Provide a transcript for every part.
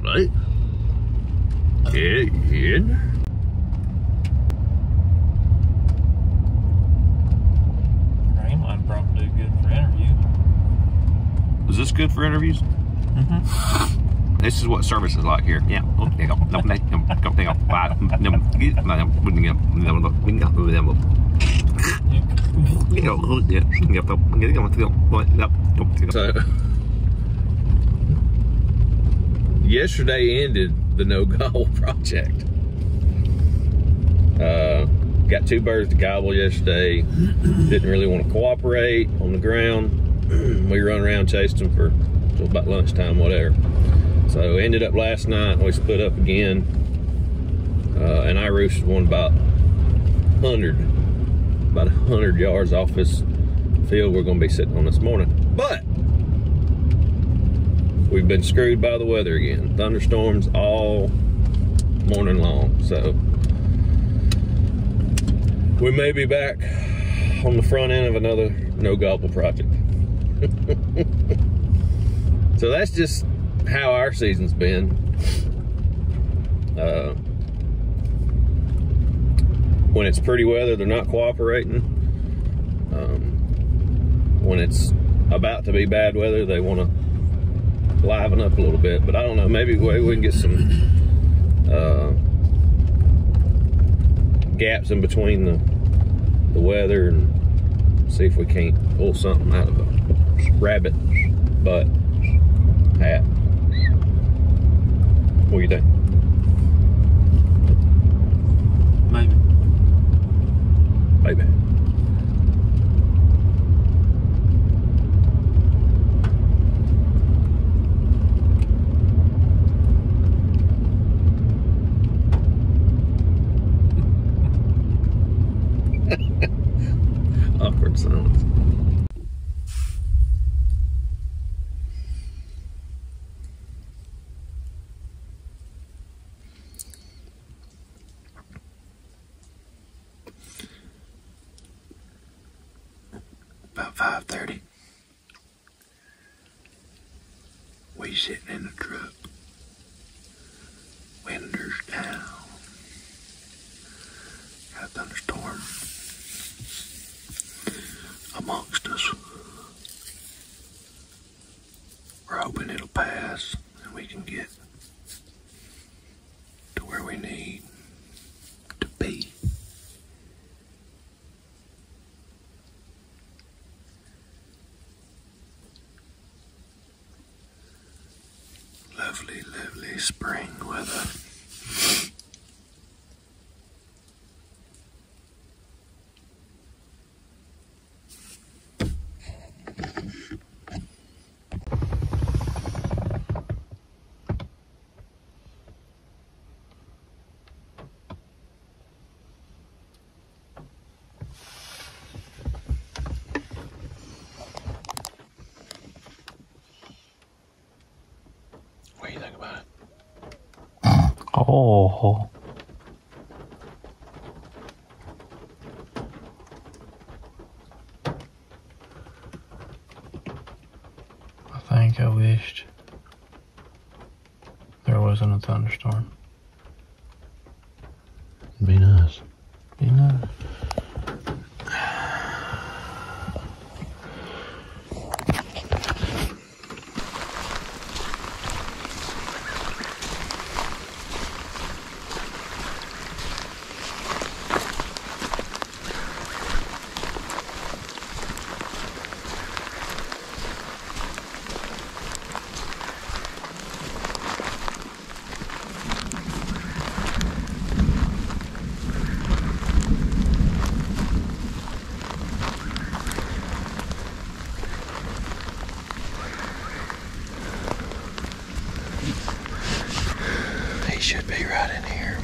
Right? Get in. Rain line probably do good for interviews. Is this good for interviews? Mm-hmm. This is what service is like here. Yeah. So, yesterday ended the no gobble project. Got 2 birds to gobble yesterday. Didn't really want to cooperate on the ground. We run around chased them for till about lunchtime, whatever. So ended up last night, we split up again. And I roosted one about 100 yards off this field we're gonna be sitting on this morning. But we've been screwed by the weather again. Thunderstorms all morning long. So we may be back on the front end of another no gobble project. So that's just how our season's been. When it's pretty weather, they're not cooperating. When it's about to be bad weather, they want to liven up a little bit. But I don't know, maybe we can get some gaps in between the weather and see if we can't pull something out of a rabbit butt hat. What do you think? Maybe. Maybe. Awkward silence. About 5:30. We sitting in the truck. Windows down. Got a thunderstorm amongst us. We're hoping it'll pass and we can get to where we need to be. Lovely, lovely spring weather. What do you think about it? Oh. I think I wished there wasn't a thunderstorm. It'd be nice. Be nice. He should be right in here.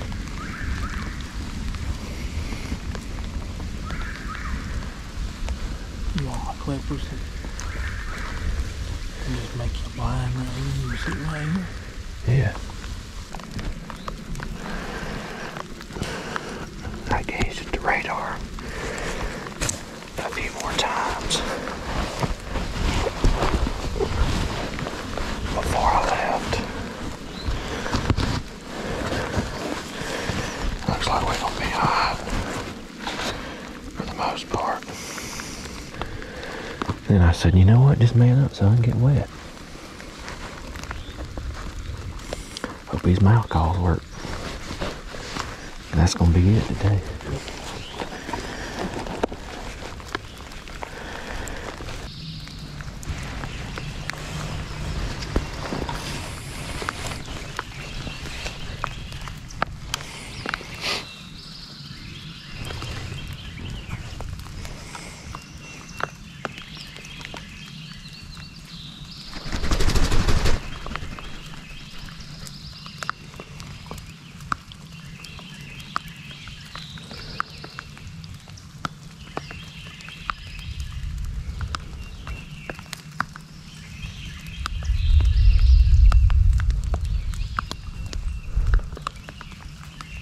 You want my clippers? And just make you blind right here. You sit right here. Yeah. I gazed at the radar a few more times before I left. Then I said, you know what? Just man up, son. Get wet. Hope these mouth calls work. And that's gonna be it today.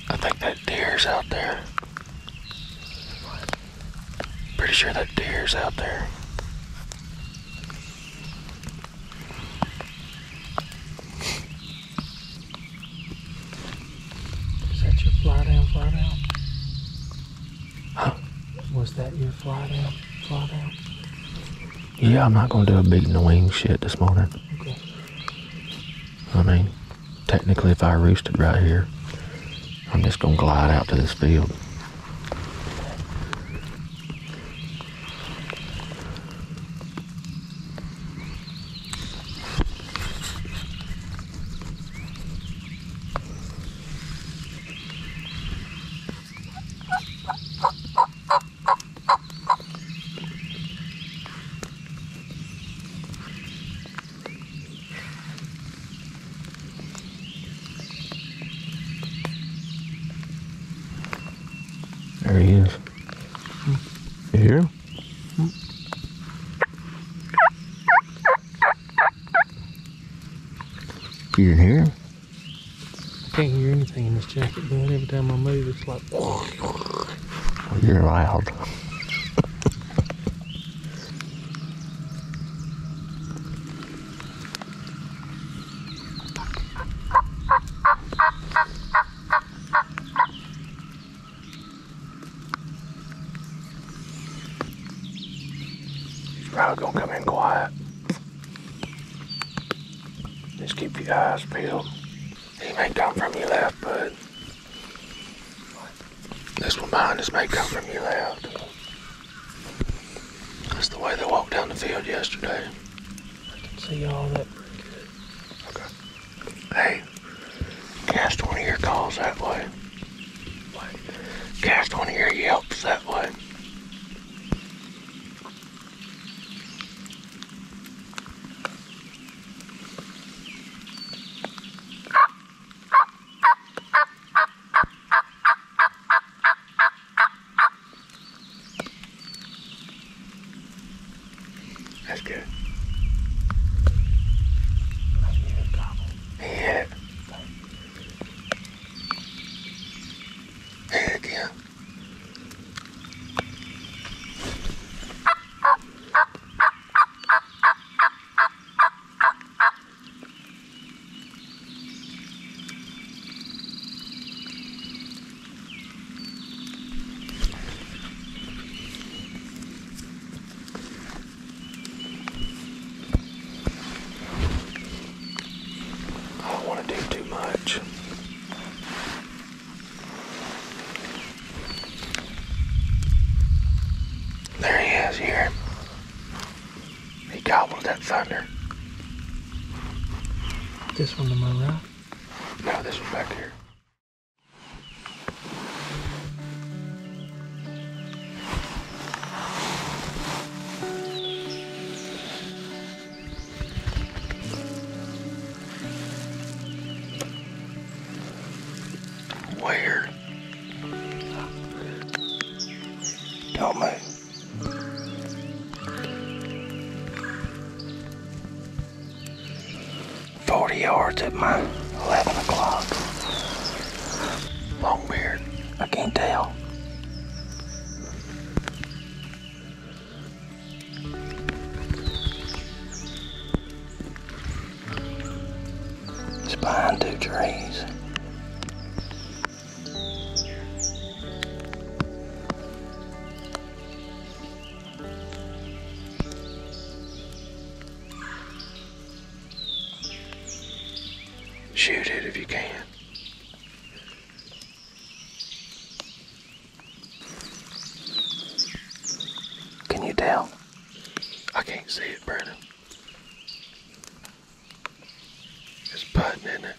I think that deer's out there. Pretty sure that deer's out there. Is that your fly down, fly down? Huh? Was that your fly down, fly down? Yeah, I'm not gonna do a beat in the wing shit this morning. Okay. I mean, technically if I roosted right here, I'm just gonna glide out to this field. There he is. You hear him? You didn't hear him? I can't hear anything in this jacket, but every time I move, it's like, Well, you're loud. Probably gonna come in quiet. Just keep your eyes peeled. He may come from your left, bud. This one behind us may come from your left. That's the way they walked down the field yesterday. I can see all that pretty good. Okay. Hey, cast one of your calls that way. Cast one of your yelps that way. That's good. He hit it. Hit it again. I don't want to do too much. There he is, you hear him? He gobbled that thunder. This one to my right. No, this one back here. Where? Don't move. 40 yards at my 11 o'clock. Long beard. I can't tell. It's behind 2 trees. Shoot it if you can. Can you tell? I can't see it, Brandon. It's putting in it.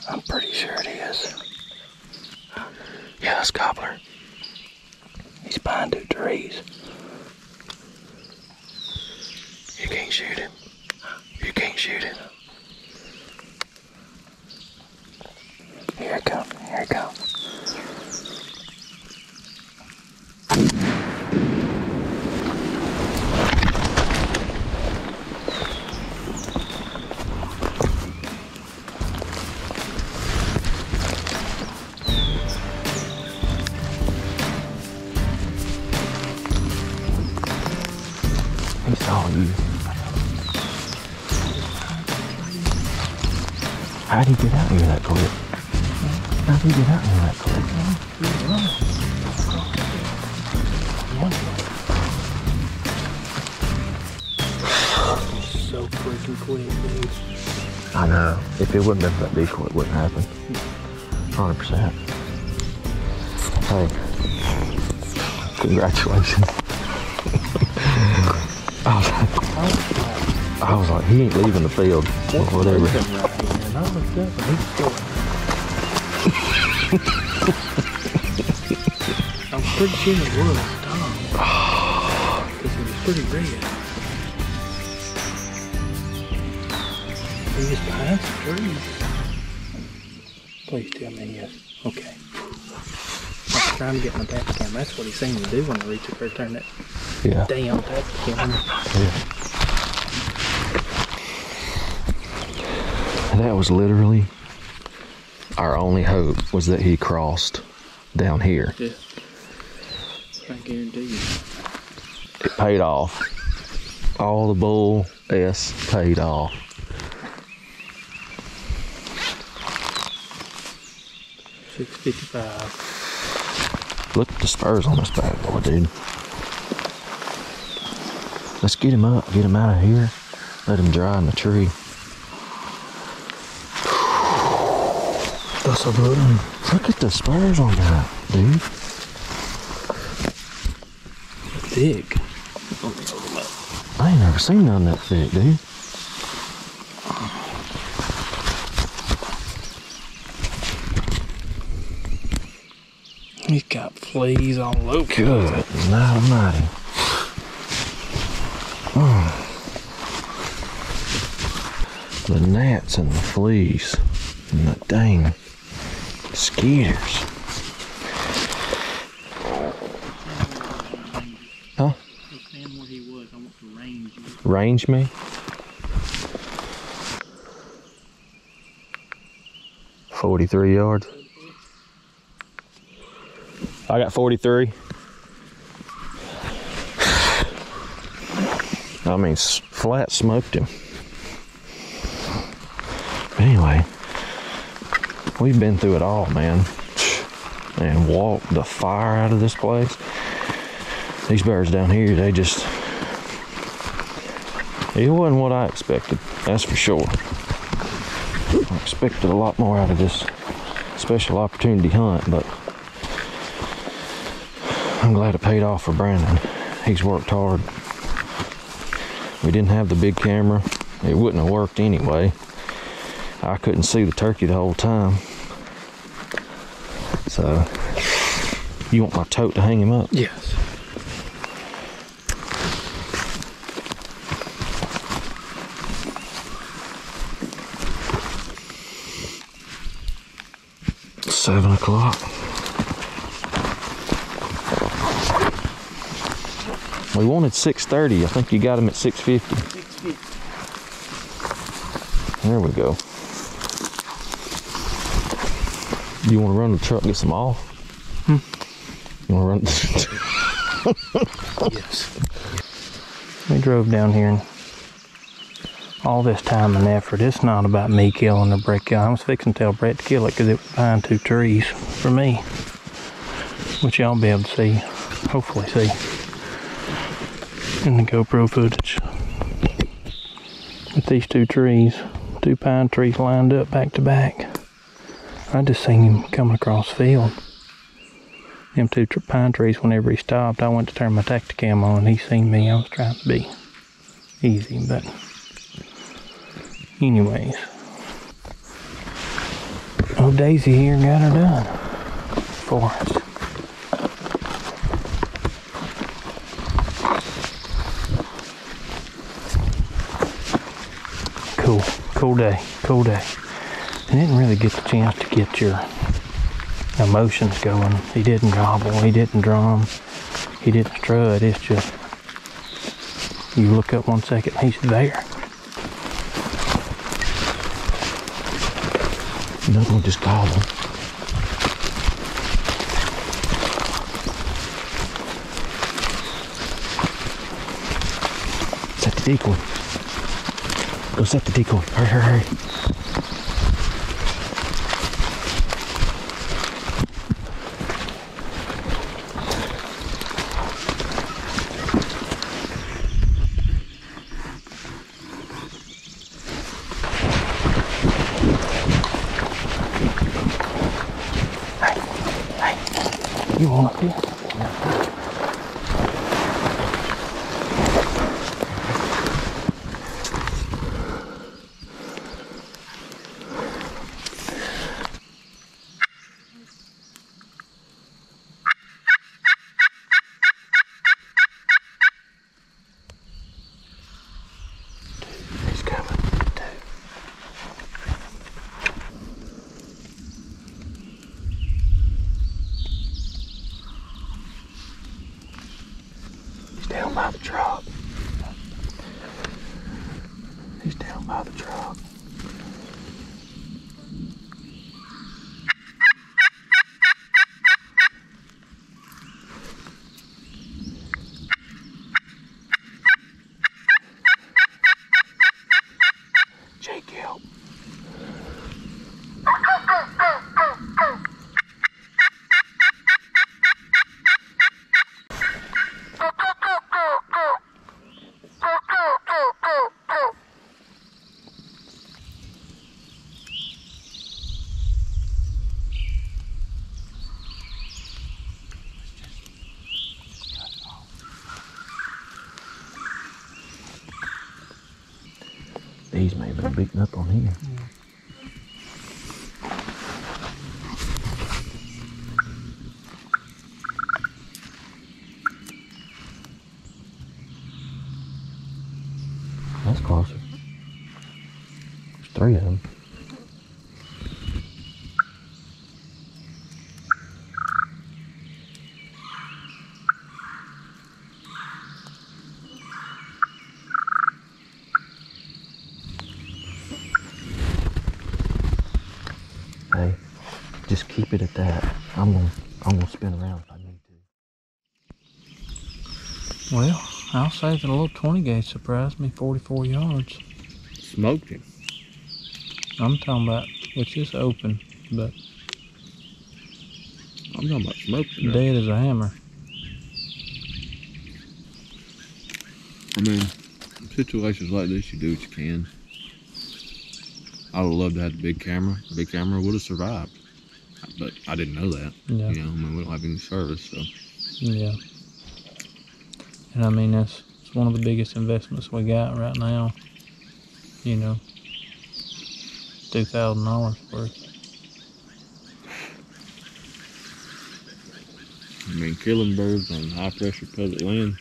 I'm pretty sure it is. Yeah, it's gobbler. He's behind 2 trees. You can't shoot him. You can't shoot him. Here it comes. Here it comes. He saw you. How'd he get out here that quick? How'd he get out here that quick? So freaking quick, dude. I know. If it wouldn't have been for that decoy, it wouldn't happen. 100%. Hey. Congratulations. I was like, he ain't leaving the field or whatever. And I looked up and he's still. I'm pretty sure it was Tom. Because he was pretty red. He was behind some trees. Please tell me yes. Okay. I was trying to get my tap cam. That's what he seemed to do when I reached up there, turn that damn tap cam. Yeah. That was literally our only hope, was that he crossed down here. Yeah. I guarantee you. It paid off. All the bull S paid off. $6.55. Look at the spurs on this bad boy, dude. Let's get him up, get him out of here, let him dry in the tree. That's a good one. Look at the spurs on that, dude. Thick. I ain't never seen none that thick, dude. He's got fleas all over. Good night almighty. The gnats and the fleas and the dang skeeters. Huh? Stand where he was. I want to range you. Range me? $43 yards. I got 43. I mean, flat smoked him. But anyway, we've been through it all, man. And walked the fire out of this place. These birds down here, they just... It wasn't what I expected, that's for sure. I expected a lot more out of this special opportunity hunt, but I'm glad it paid off for Brandon. He's worked hard. We didn't have the big camera. It wouldn't have worked anyway. I couldn't see the turkey the whole time. So, you want my tote to hang him up? Yes. It's 7 o'clock. We wanted 6:30. I think you got him at 6:50. 650. There we go. You want to run the truck and get some off? You want to run? Yes. We drove down here and all this time and effort. It's not about me killing or Brett killing. I was fixing to tell Brett to kill it because it was behind 2 trees for me. which y'all be able to see, hopefully see, in the GoPro footage. With these two trees, two pine trees lined up back to back. I just seen him coming across the field. Them two pine trees, whenever he stopped, I went to turn my Tacticam on and he seen me. I was trying to be easy, but anyways. Oh, Daisy here got her done for us. Cool day. I didn't really get the chance to get your emotions going. He didn't gobble, he didn't drum, he didn't strut. It's just, you look up 1 second, he's there. Another one just gobbled. Set the decoy. Go set the decoy. Hurry. You want this? He's coming. Down by the truck. He's down by the truck. Jake, help. These may have been beaten up on here. That's closer. There's 3 of them. Hey, just keep it at that. I'm gonna spin around if I need to. Well, I'll say that a little 20 gauge surprised me, 44 yards. Smoked him. I'm talking about, which is open, but I'm talking about smoking. dead as a hammer. I mean, in situations like this, you do what you can. I would love to have the big camera. The big camera would have survived, but I didn't know that. Yeah. You know, I mean, we don't have any service, so. Yeah. And I mean, it's one of the biggest investments we got right now. You know, $2,000 worth. I mean, killing birds on high pressure public land.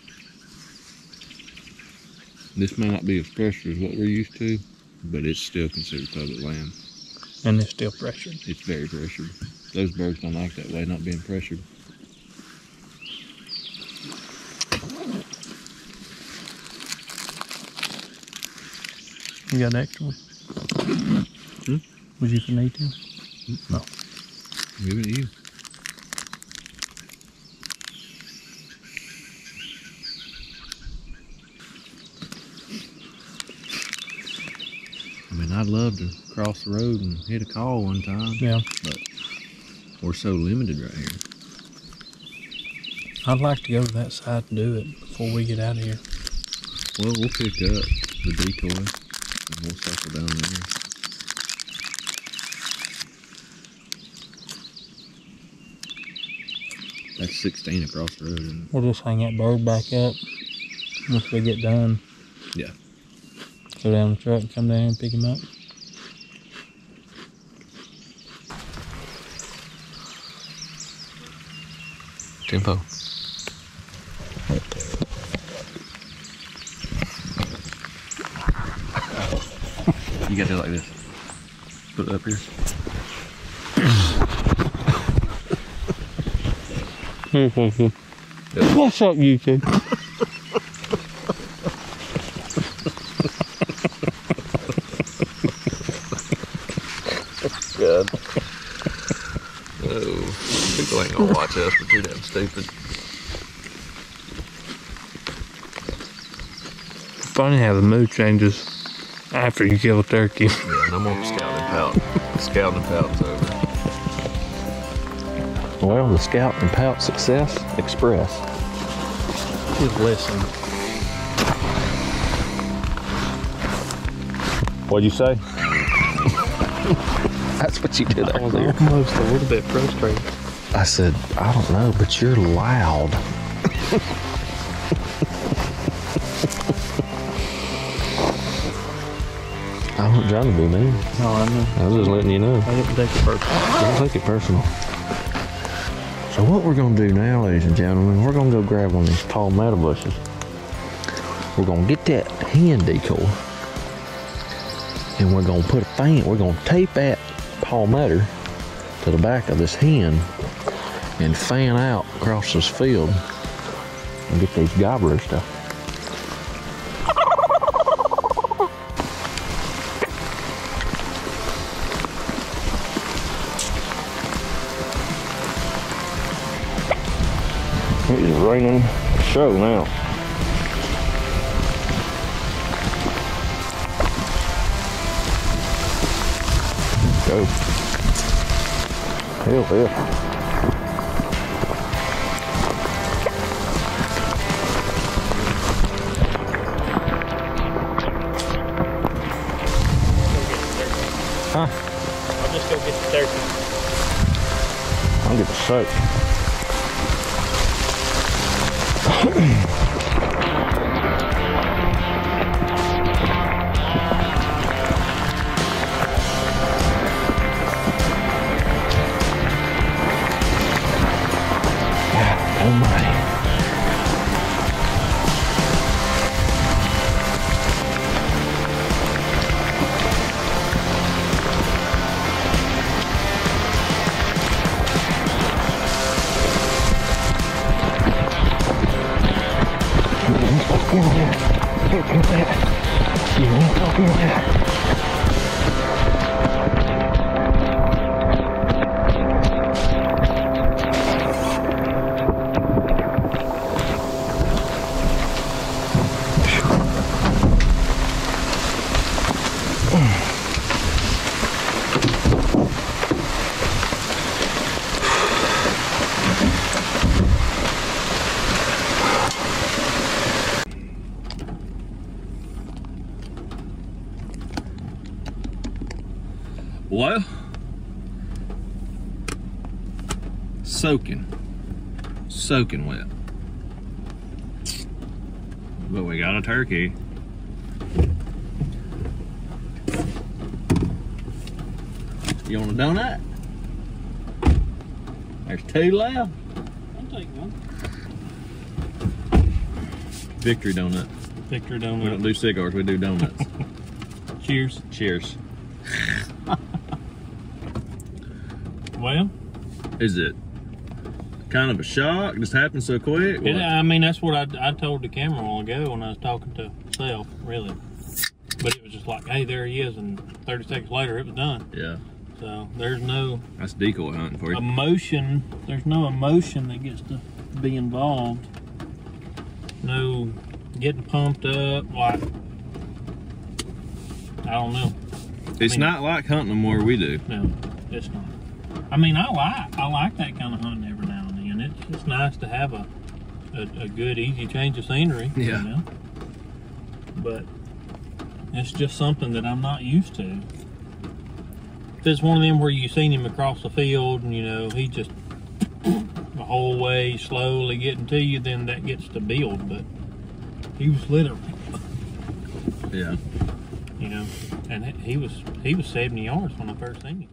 This may not be as pressured as what we're used to, but it's still considered public land. And it's still pressured. It's very pressured. Those birds don't like that way, not being pressured. You got an extra one? Was you finna eat them? No. Give it to you. I mean, I'd love to cross the road and hit a call one time. Yeah. But we're so limited right here. I'd like to go to that side and do it before we get out of here. Well, we'll pick up the decoy and we'll circle down there. That's 16 across the road, isn't it? We'll just hang that bird back up once we get done. Yeah. Go down the truck and come down here and pick him up. Tempo. You gotta do it like this. Put it up here. What's up, YouTube? God. Oh, people ain't gonna watch us. We're too damn stupid. Funny how the mood changes after you kill a turkey. Yeah, no more scouting pout. Scouting pout's over. Well, the Scout and Pout Success Express. Just listen. What'd you say? That's what you did I was earlier. almost a little bit frustrated. I said, I don't know, but you're loud. I wasn't trying to be mean. No, I know. I was just letting you know. I didn't take it personal. Don't take it personal. So what we're gonna do now, ladies and gentlemen, we're gonna go grab one of these palmetto bushes. We're gonna get that hen decoy, and we're gonna put a fan. We're gonna tape that palmetto to the back of this hen and fan out across this field and get these gobblers stuff. It's raining show now. Go. Hell yeah. Huh? I'll just go get the turkey. I'll get the soap. Oh my. Well, soaking wet. But we got a turkey. You want a donut? There's two left. I'll take one. Victory donut. Victory We don't donut. do cigars, we do donuts. Cheers. Cheers. Well, Is it kind of a shock? Just happened so quick? What? I mean, that's what I told the camera a while ago when I was talking to myself, really. But it was just like, hey, there he is, and 30 seconds later, it was done. Yeah. So there's no That's decoy hunting for you. emotion. There's no emotion that gets to be involved. No getting pumped up. Like, I don't know. It's not like hunting them where we do. No, it's not. I mean, I like that kind of hunting every now and then. It's nice to have a a good, easy change of scenery. Yeah. You know? But it's just something that I'm not used to. If it's one of them where you seen him across the field and, you know, he just the whole way slowly getting to you, then that gets to build. But he was literally, Yeah. you know, and he was 70 yards when I first seen him.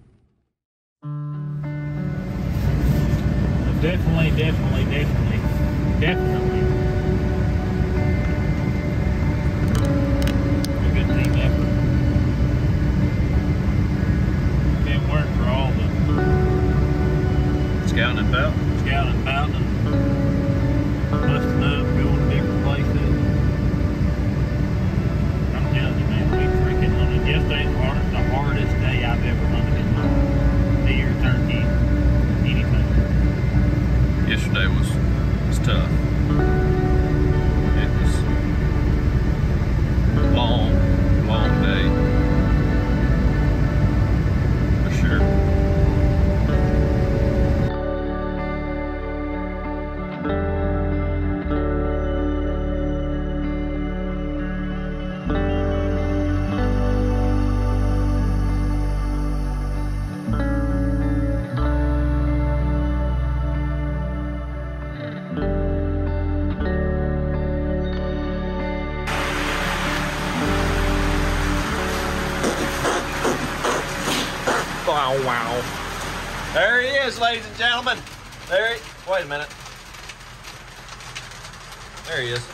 Definitely. A good team effort. Didn't work for all the Scouting and pouting. scouting and pouting, busting up, going to different places. I'm telling you, man, we freaking hunted. Yesterday's the hardest day I've ever hunted in my life. Deer, turkey, anything. Yesterday was tough. It was long day. For sure. Wow. There he is, ladies and gentlemen. Wait a minute. There he is.